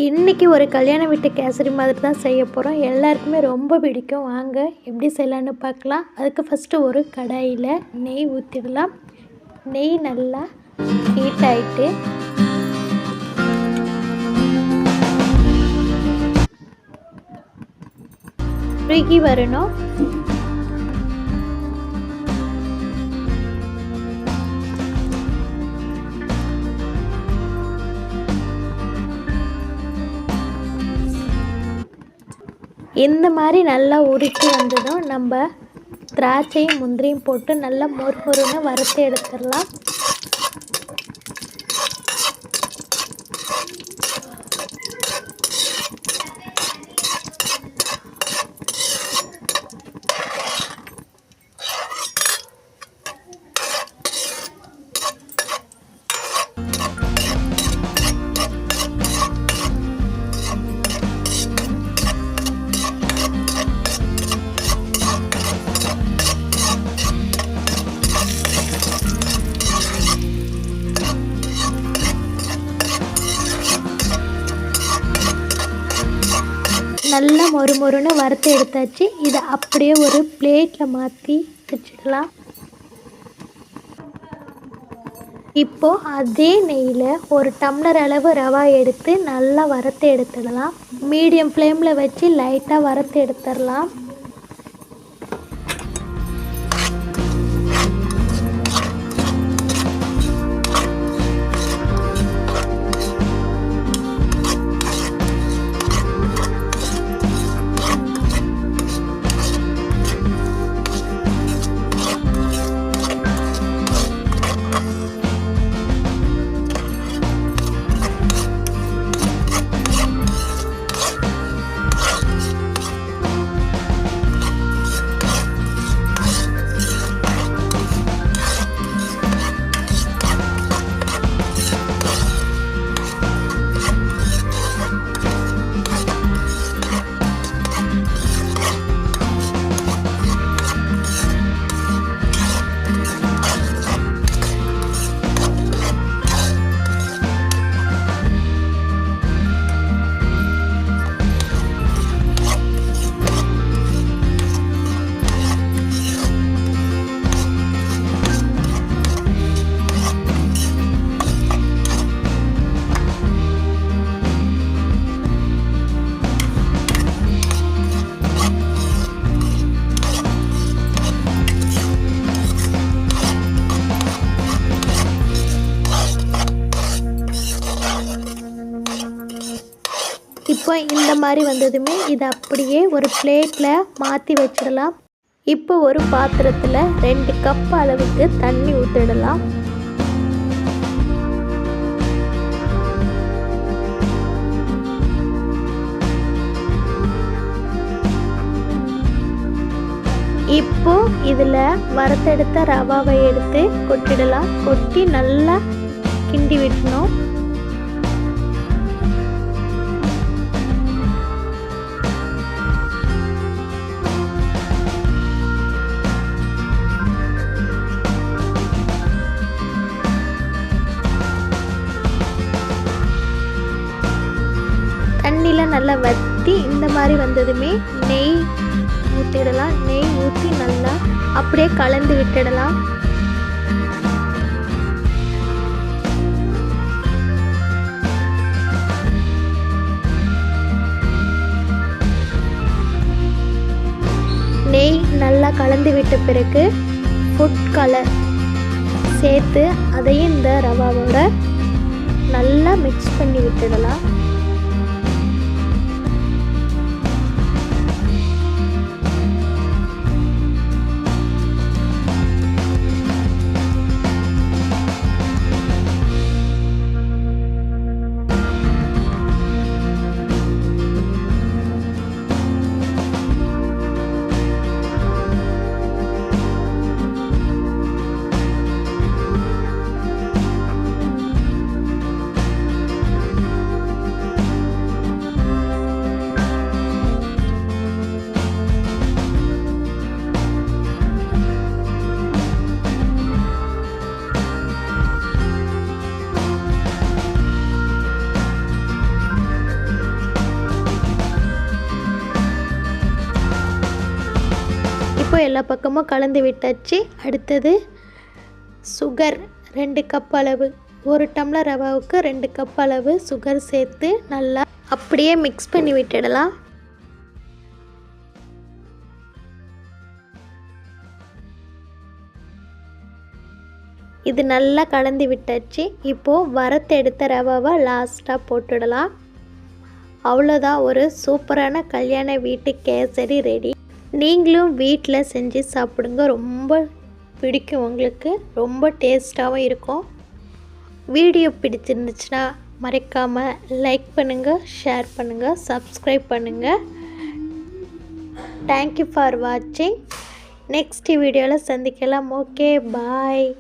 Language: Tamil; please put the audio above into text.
இன்றைக்கி ஒரு கல்யாண வீட்டு கேசரி மாதிரி தான் செய்ய போகிறோம். எல்லாருக்குமே ரொம்ப பிடிக்கும். வாங்க எப்படி செய்யலான்னு பார்க்கலாம். அதுக்கு ஃபஸ்ட்டு ஒரு கடாயில் நெய் ஊற்றிடலாம். நெய் நல்லா ஹீட் ஆகிட்டு உருகி வரணும். இந்த மாதிரி நல்லா உருக்கி வந்ததும் நம்ம திராட்சையும் முந்திரியும் போட்டு நல்லா மொறுமொறுன்னு வறுத்து எடுத்துடலாம். நல்லா மொறுமொறுன்னு வறுத்து எடுத்தாச்சு. இதை அப்படியே ஒரு பிளேட்டில் மாற்றி வச்சுக்கலாம். இப்போது அதே நெய்யில் ஒரு டம்ளர் அளவு ரவா எடுத்து நல்லா வறுத்து எடுத்துடலாம். மீடியம் ஃப்ளேமில் வச்சு லைட்டாக வறுத்து எடுத்துடலாம். இப்போ இந்த மாதிரி வந்ததுமே இதை அப்படியே ஒரு பிளேட்டில் மாற்றி வச்சிடலாம். இப்போ ஒரு பாத்திரத்தில் 2 கப் அளவுக்கு தண்ணி ஊற்றிடலாம். இப்போ இதில் வறுத்தெடுத்த ரவாவை எடுத்து கொட்டிடலாம். கொட்டி நல்லா கிண்டி விடணும். தண்ணியில் நல்லா வற்றி இந்த மாதிரி வந்ததுமே நெய் ஊற்றிடலாம். நெய் ஊற்றி நல்லா அப்படியே கலந்து விட்டுடலாம். நெய் நல்லா கலந்து விட்ட பிறகு ஃபுட் கலர் சேர்த்து அதையும் இந்த ரவாவோட நல்லா மிக்ஸ் பண்ணி விட்டுடலாம். எல்லா பக்கமும் கலந்து விட்டாச்சு. அடுத்தது சுகர் 2 கப் அளவு, 1 டம்ளர் ரவாவுக்கு 2 கப் அளவு சுகர் சேர்த்து நல்லா அப்படியே மிக்ஸ் பண்ணி விட்டுடலாம். இது நல்லா கலந்து விட்டாச்சு. இப்போது வறுத்தெடுத்த ரவாவை லாஸ்ட்டாக போட்டுடலாம். அவ்வளோதான், ஒரு சூப்பரான கல்யாண வீட்டு கேசரி ரெடி. நீங்களும் வீட்டில் செஞ்சு சாப்பிடுங்க, ரொம்ப பிடிக்கும் உங்களுக்கு, ரொம்ப டேஸ்ட்டாகவும் இருக்கும். வீடியோ பிடிச்சிருந்துச்சுன்னா மறக்காமல் லைக் பண்ணுங்கள், ஷேர் பண்ணுங்கள், சப்ஸ்கிரைப் பண்ணுங்கள். தேங்க்யூ ஃபார் வாட்சிங். நெக்ஸ்ட் வீடியோவில் சந்திக்கலாம். ஓகே, பாய்.